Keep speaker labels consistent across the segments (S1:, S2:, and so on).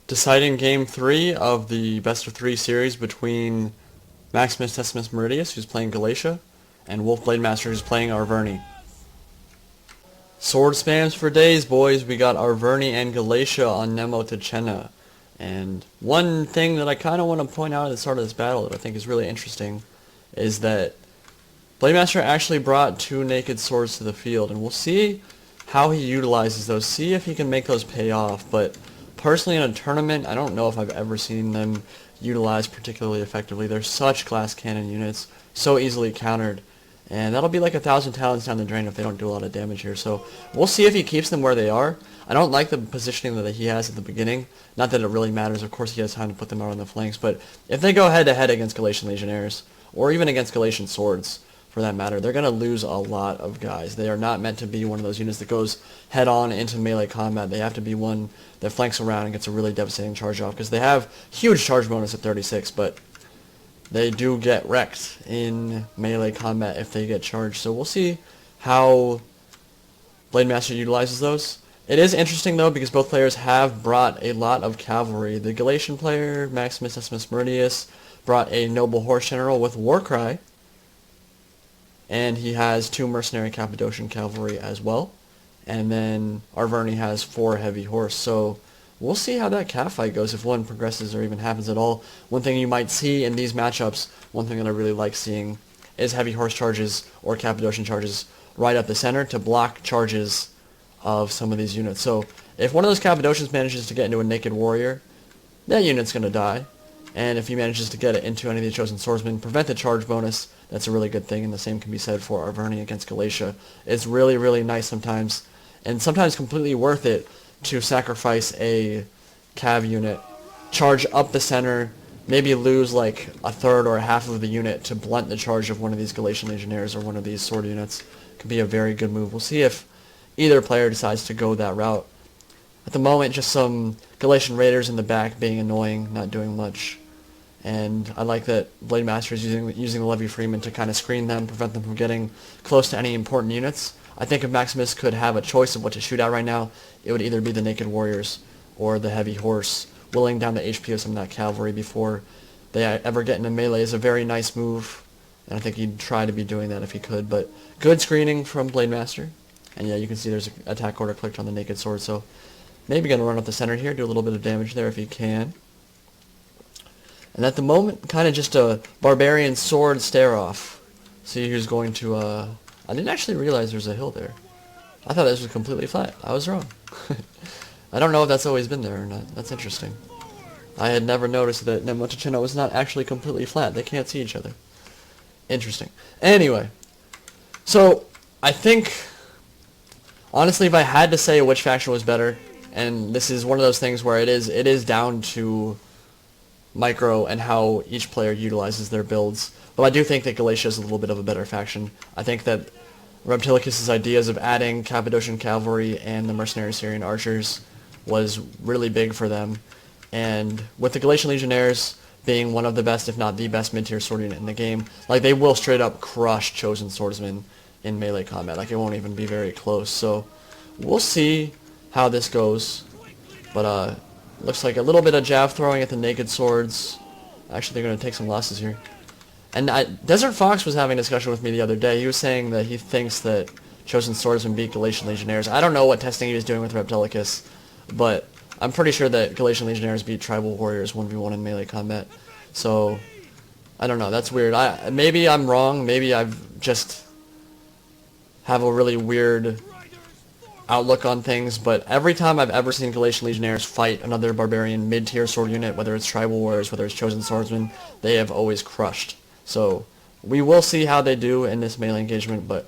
S1: Deciding game 3 of the best of 3 series between Maximus Decimus Meridius, who's playing Galatia, and Wolf Blademaster, who's playing Arverni. Sword spams for days, boys. We got Arverni and Galatia on Nemo Tichenna. And one thing that I kind of want to point out at the start of this battle that I think is really interesting is that Blademaster actually brought 2 naked swords to the field, and we'll see how he utilizes those, see if he can make those pay off. But personally, in a tournament, I don't know if I've ever seen them utilized particularly effectively. They're such glass cannon units, so easily countered, and that'll be like 1,000 talents down the drain if they don't do a lot of damage here. So we'll see if he keeps them where they are. I don't like the positioning that he has at the beginning. Not that it really matters. Of course, he has time to put them out on the flanks, but if they go head-to-head against Galatian Legionnaires, or even against Galatian swords, for that matter, they're going to lose a lot of guys. They are not meant to be one of those units that goes head-on into melee combat. They have to be one that flanks around and gets a really devastating charge off, because they have huge charge bonus at 36, but they do get wrecked in melee combat if they get charged. So we'll see how Blademaster utilizes those. It is interesting, though, because both players have brought a lot of cavalry. The Galatian player, Maximus Decimus Meridius, brought a noble horse general with Warcry, and he has 2 mercenary Cappadocian cavalry as well. And then Arverni has 4 heavy horse. So we'll see how that cat fight goes, if one progresses or even happens at all. One thing you might see in these matchups, one thing that I really like seeing, is heavy horse charges or Cappadocian charges right up the center to block charges of some of these units. So if one of those Cappadocians manages to get into a naked warrior, that unit's going to die. And if he manages to get it into any of the chosen swordsmen, prevent the charge bonus, that's a really good thing, and the same can be said for Arverni against Galatia. It's really, really nice sometimes, and sometimes completely worth it, to sacrifice a cav unit, charge up the center, maybe lose like a third or a half of the unit to blunt the charge of one of these Galatian Legionnaires or one of these sword units. Could be a very good move. We'll see if either player decides to go that route. At the moment, just some Galatian Raiders in the back being annoying, not doing much. And I like that Blademaster is using the Levy Freeman to kind of screen them, prevent them from getting close to any important units. I think if Maximus could have a choice of what to shoot at right now, it would either be the Naked Warriors or the Heavy Horse. Willing down the HP of some of that cavalry before they ever get into melee is a very nice move, and I think he'd try to be doing that if he could. But good screening from Blademaster. And yeah, you can see there's an attack order clicked on the Naked Sword, so maybe going to run up the center here, do a little bit of damage there if he can. And at the moment, kind of just a barbarian sword stare-off. See who's going to, I didn't actually realize there's a hill there. I thought this was completely flat. I was wrong. I don't know if that's always been there or not. That's interesting. I had never noticed that Nemo Tichenna was not actually completely flat. They can't see each other. Interesting. Anyway, so I think, honestly, if I had to say which faction was better, and this is one of those things where it is down to micro and how each player utilizes their builds. But I do think that Galatia is a little bit of a better faction. I think that Reptilicus's ideas of adding Cappadocian cavalry and the mercenary Syrian archers was really big for them. And with the Galatian Legionnaires being one of the best, if not the best mid-tier sword unit in the game, like they will straight up crush chosen swordsmen in melee combat. Like it won't even be very close. So we'll see how this goes. But looks like a little bit of jab throwing at the naked swords. Actually, they're going to take some losses here. And Desert Fox was having a discussion with me the other day. He was saying that he thinks that Chosen Swordsmen beat Galatian Legionnaires. I don't know what testing he was doing with Reptilicus, but I'm pretty sure that Galatian Legionnaires beat Tribal Warriors 1v1 in melee combat. So, I don't know. That's weird. Maybe I'm wrong. Maybe I've just have a really weird outlook on things, but every time I've ever seen Galatian Legionnaires fight another barbarian mid-tier sword unit, whether it's Tribal Warriors, whether it's Chosen Swordsmen, they have always crushed. So we will see how they do in this melee engagement, but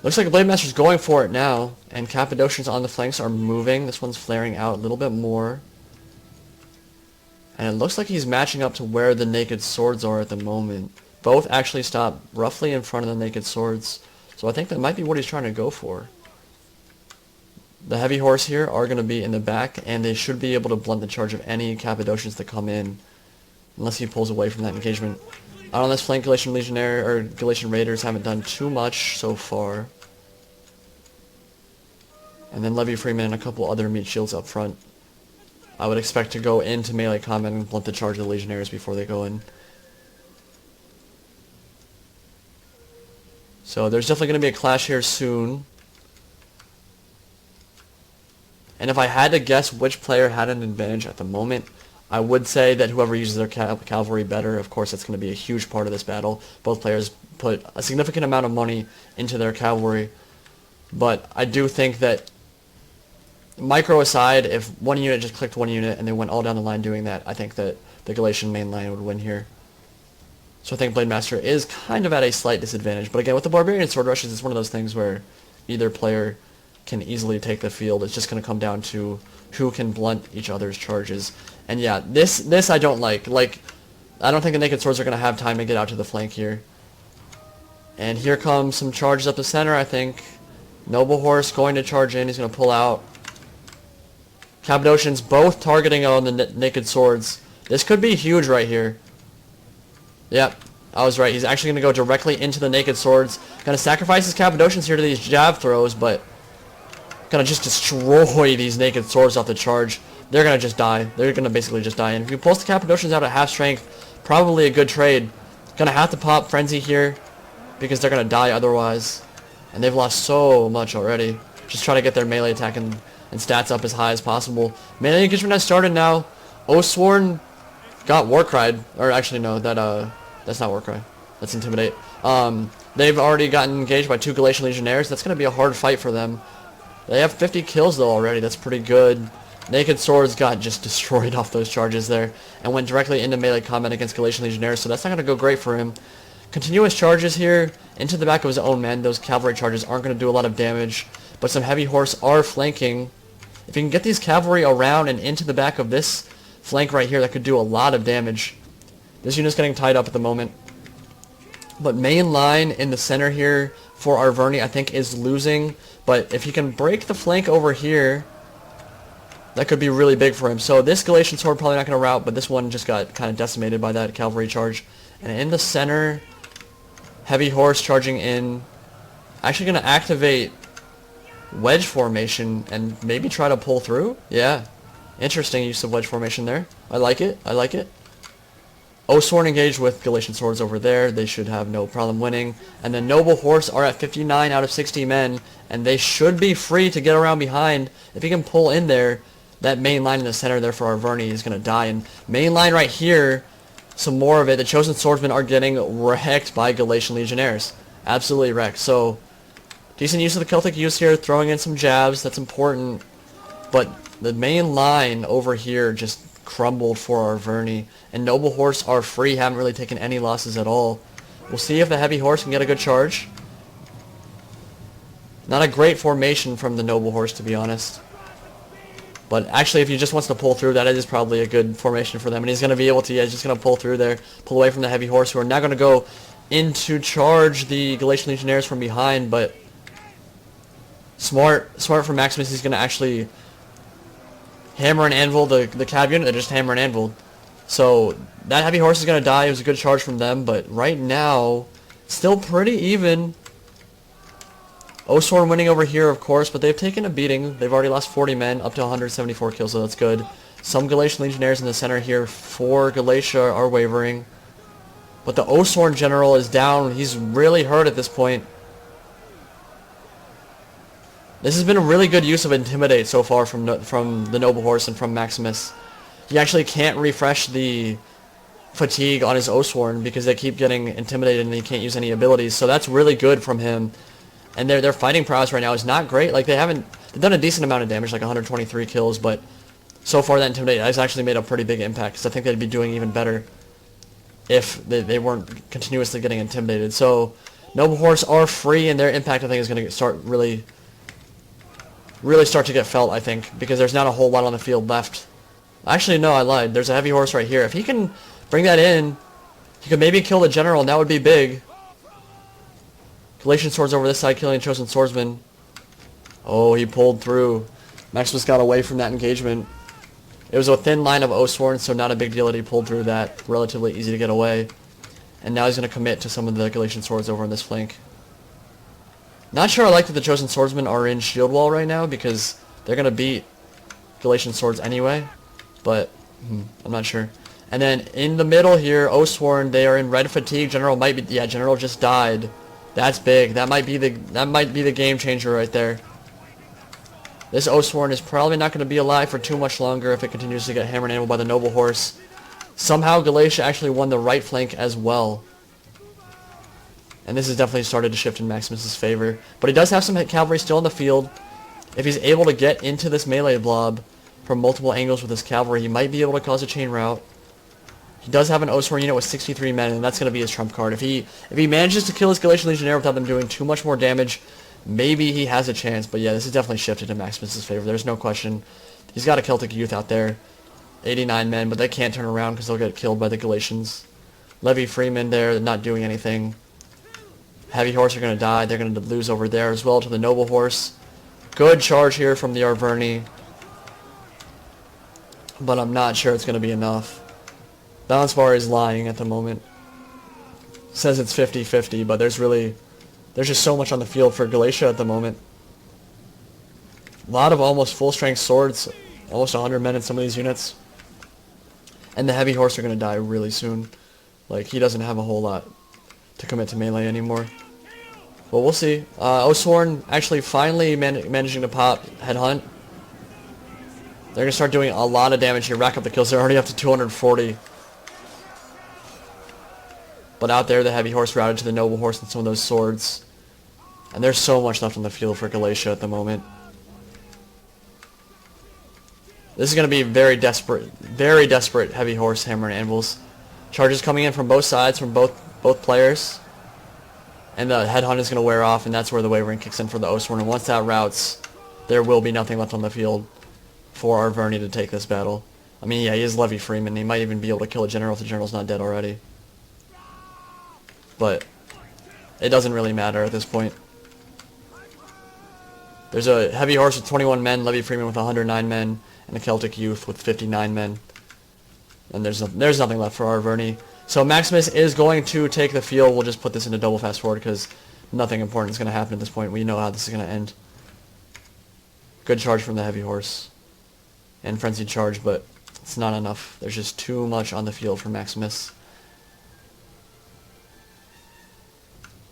S1: looks like Blademaster's going for it now, and Cappadocians on the flanks are moving. This one's flaring out a little bit more. And it looks like he's matching up to where the naked swords are at the moment. Both actually stop roughly in front of the naked swords. So I think that might be what he's trying to go for. The heavy horse here are going to be in the back, and they should be able to blunt the charge of any Cappadocians that come in, unless he pulls away from that engagement. Out on this flank, Galatian Legionnaire or Galatian Raiders haven't done too much so far. And then Levy Freeman and a couple other meat shields up front. I would expect to go into melee combat and blunt the charge of the Legionnaires before they go in. So there's definitely going to be a clash here soon. And if I had to guess which player had an advantage at the moment, I would say that whoever uses their cavalry better. Of course, that's going to be a huge part of this battle. Both players put a significant amount of money into their cavalry. But I do think that, micro aside, if one unit just clicked one unit and they went all down the line doing that, I think that the Galatian main line would win here. So I think Blademaster is kind of at a slight disadvantage. But again, with the Barbarian Sword Rushes, it's one of those things where either player can easily take the field. It's just going to come down to who can blunt each other's charges. And yeah, this I don't like. Like, I don't think the Naked Swords are going to have time to get out to the flank here. And here come some charges up the center, I think. Noble Horse going to charge in. He's going to pull out. Cappadocians both targeting on the Naked Swords. This could be huge right here. Yep, I was right. He's actually going to go directly into the Naked Swords. Going to sacrifice his Cappadocians here to these jab throws, but going to just destroy these Naked Swords off the charge. They're going to just die. They're going to basically just die. And if you pulls the Cappadocians out at half strength, probably a good trade. Going to have to pop Frenzy here because they're going to die otherwise. And they've lost so much already. Just try to get their melee attack and stats up as high as possible. Melee engagement has started now. Oathsworn got Warcried. Or actually, no, that's not Warcry. That's Intimidate. They've already gotten engaged by 2 Galatian Legionnaires. That's going to be a hard fight for them. They have 50 kills, though, already. That's pretty good. Naked Swords got just destroyed off those charges there and went directly into melee combat against Galatian Legionnaires, so that's not going to go great for him. Continuous charges here into the back of his own men. Those cavalry charges aren't going to do a lot of damage, but some heavy horse are flanking. If you can get these cavalry around and into the back of this flank right here, that could do a lot of damage. This unit's getting tied up at the moment. But main line in the center here for Arverni, I think, is losing. But if he can break the flank over here, that could be really big for him. So this Galatian sword probably not going to rout, but this one just got kind of decimated by that cavalry charge. And in the center, heavy horse charging in. Actually going to activate wedge formation and maybe try to pull through. Yeah, interesting use of wedge formation there. I like it. I like it. Oathsworn engaged with Galatian swords over there. They should have no problem winning. And the Noble Horse are at 59 out of 60 men, and they should be free to get around behind. If he can pull in there, that main line in the center there for Arverni is going to die. And main line right here, some more of it. The Chosen Swordsmen are getting wrecked by Galatian Legionnaires. Absolutely wrecked. So, decent use of the Celtic use here, throwing in some jabs. That's important. But the main line over here just crumbled for Arverni, and Noble Horse are free, haven't really taken any losses at all. We'll see if the Heavy Horse can get a good charge. Not a great formation from the Noble Horse, to be honest. But actually, if he just wants to pull through, that is probably a good formation for them, and he's going to be able to, yeah, he's just going to pull through there, pull away from the Heavy Horse, who are now going to go in to charge the Galatian Legionnaires from behind, but smart for Maximus. He's going to actually hammer and anvil the cab unit. They just hammer and anvil. So that heavy horse is going to die. It was a good charge from them, but right now, still pretty even. Oathsworn winning over here, of course, but they've taken a beating. They've already lost 40 men, up to 174 kills, so that's good. Some Galatian Legionnaires in the center here for Galatia are wavering. But the Oathsworn general is down. He's really hurt at this point. This has been a really good use of Intimidate so far from the Noble Horse and from Maximus. He actually can't refresh the fatigue on his Oathsworn because they keep getting intimidated and he can't use any abilities. So that's really good from him. And their fighting prowess right now is not great. Like they've done a decent amount of damage, like 123 kills, but so far that Intimidate has actually made a pretty big impact because I think they'd be doing even better if they weren't continuously getting intimidated. So Noble Horse are free, and their impact I think is going to start really start to get felt, I think, because there's not a whole lot on the field left. Actually, no, I lied. There's a heavy horse right here. If he can bring that in, he could maybe kill the general, and that would be big. Galatian swords over this side, killing Chosen Swordsman. Oh, he pulled through. Maximus got away from that engagement. It was a thin line of Oathsworn, so not a big deal that he pulled through that. Relatively easy to get away. And now he's going to commit to some of the Galatian swords over on this flank. Not sure I like that the Chosen Swordsmen are in shield wall right now because they're going to beat Galatian swords anyway. but I'm not sure. And then in the middle here, Oathsworn, they are in red fatigue. General might be, yeah, General just died. That's big. That might be the game changer right there. This Oathsworn is probably not going to be alive for too much longer if it continues to get hammered and anvilled by the Noble Horse. Somehow Galatia actually won the right flank as well. And this has definitely started to shift in Maximus's favor. But he does have some cavalry still in the field. If he's able to get into this melee blob from multiple angles with his cavalry, he might be able to cause a chain rout. He does have an Oathsworn unit with 63 men, and that's going to be his trump card. If he manages to kill his Galatian Legionnaire without them doing too much more damage, maybe he has a chance. But yeah, this has definitely shifted in Maximus's favor. There's no question. He's got a Celtic Youth out there. 89 men, but they can't turn around because they'll get killed by the Galatians. Levy Freeman there, not doing anything. Heavy Horse are going to die. They're going to lose over there as well to the Noble Horse. Good charge here from the Arverni. But I'm not sure it's going to be enough. Balance bar is lying at the moment. Says it's 50-50, but there's just so much on the field for Galatia at the moment. A lot of almost full strength swords. Almost 100 men in some of these units. And the Heavy Horse are going to die really soon. Like, he doesn't have a whole lot to commit to melee anymore. But we'll see. Oathsworn actually finally managing to pop Headhunt. They're going to start doing a lot of damage here. Rack up the kills. They're already up to 240. But out there, the Heavy Horse routed to the Noble Horse and some of those swords. And there's so much left on the field for Galatia at the moment. This is going to be very desperate Heavy Horse hammer and anvils. Charges coming in from both sides, from both players. And the Headhunt is going to wear off, and that's where the Wavering kicks in for the Oathsworn. And once that routs, there will be nothing left on the field for Arverni to take this battle. I mean, yeah, he is Levy Freeman. He might even be able to kill a general if the general's not dead already. But it doesn't really matter at this point. There's a Heavy Horse with 21 men, Levy Freeman with 109 men, and a Celtic Youth with 59 men. And there's nothing left for Arverni. So Maximus is going to take the field. We'll just put this into double fast forward because nothing important is going to happen at this point. We know how this is going to end. Good charge from the Heavy Horse. And frenzied charge, but it's not enough. There's just too much on the field for Maximus.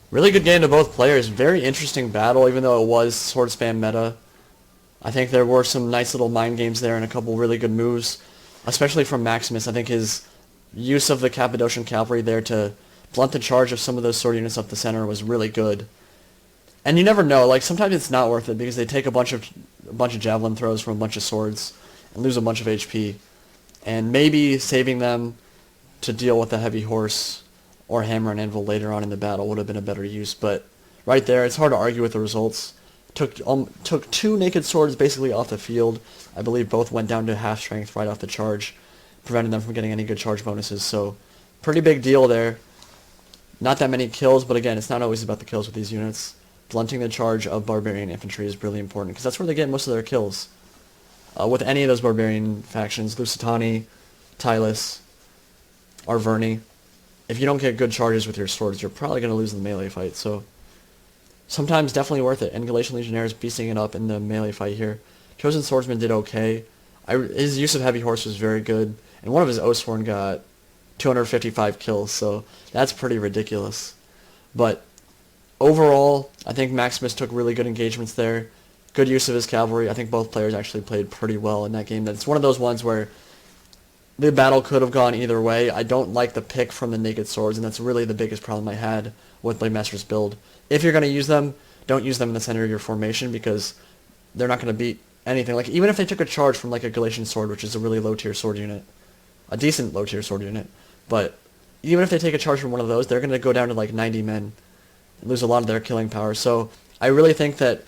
S1: Really good game to both players. Very interesting battle, even though it was sword spam meta. I think there were some nice little mind games there and a couple really good moves, especially from Maximus. I think his use of the Cappadocian cavalry there to blunt the charge of some of those sword units up the center was really good. And you never know, like sometimes it's not worth it because they take a bunch of javelin throws from a bunch of swords and lose a bunch of HP. And maybe saving them to deal with the Heavy Horse or hammer and anvil later on in the battle would have been a better use. But right there, it's hard to argue with the results. Took two naked swords basically off the field. I believe both went down to half strength right off the charge, preventing them from getting any good charge bonuses. So pretty big deal there. Not that many kills, but again, it's not always about the kills with these units. Blunting the charge of barbarian infantry is really important because that's where they get most of their kills. With any of those barbarian factions, Lusitani, Tylus, Arverni, if you don't get good charges with your swords, you're probably going to lose the melee fight. So sometimes definitely worth it. And Galatian Legionnaires beasting it up in the melee fight here. Chosen Swordsman did okay. His use of Heavy Horse was very good. And one of his Oathsworn got 255 kills, so that's pretty ridiculous. But overall, I think Maximus took really good engagements there. Good use of his cavalry. I think both players actually played pretty well in that game. That's one of those ones where the battle could have gone either way. I don't like the pick from the naked swords, and that's really the biggest problem I had with Blademaster's build. If you're going to use them, don't use them in the center of your formation because they're not going to beat anything. Like, even if they took a charge from like a Galatian sword, which is a really low-tier sword unit, a decent low-tier sword unit, but even if they take a charge from one of those, they're going to go down to like 90 men and lose a lot of their killing power. So I really think that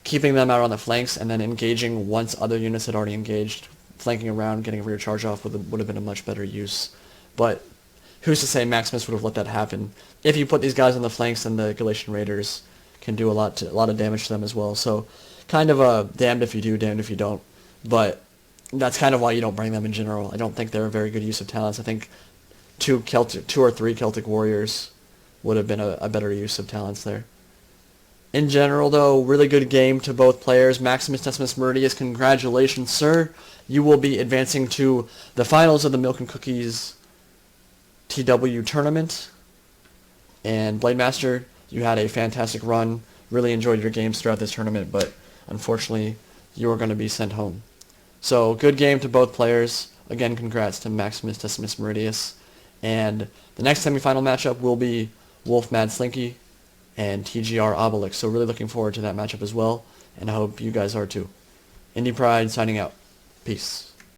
S1: keeping them out on the flanks and then engaging once other units had already engaged, flanking around, getting a rear charge off would have been a much better use. But who's to say Maximus would have let that happen? If you put these guys on the flanks, then the Galatian Raiders can do a lot of damage to them as well. So kind of a damned if you do, damned if you don't. But that's kind of why you don't bring them in general. I don't think they're a very good use of talents. I think two or three Celtic warriors would have been a better use of talents there. In general, though, really good game to both players. Maximus Decimus Meridius, congratulations, sir. You will be advancing to the finals of the Milk and Cookies TW tournament. And Blademaster, you had a fantastic run. Really enjoyed your games throughout this tournament, but unfortunately, you are going to be sent home. So, good game to both players. Again, congrats to Maximus Decimus Meridius. And the next semifinal matchup will be Wolf Mad Slinky and TGR Obelix. So really looking forward to that matchup as well, and I hope you guys are too. Indie Pride signing out. Peace.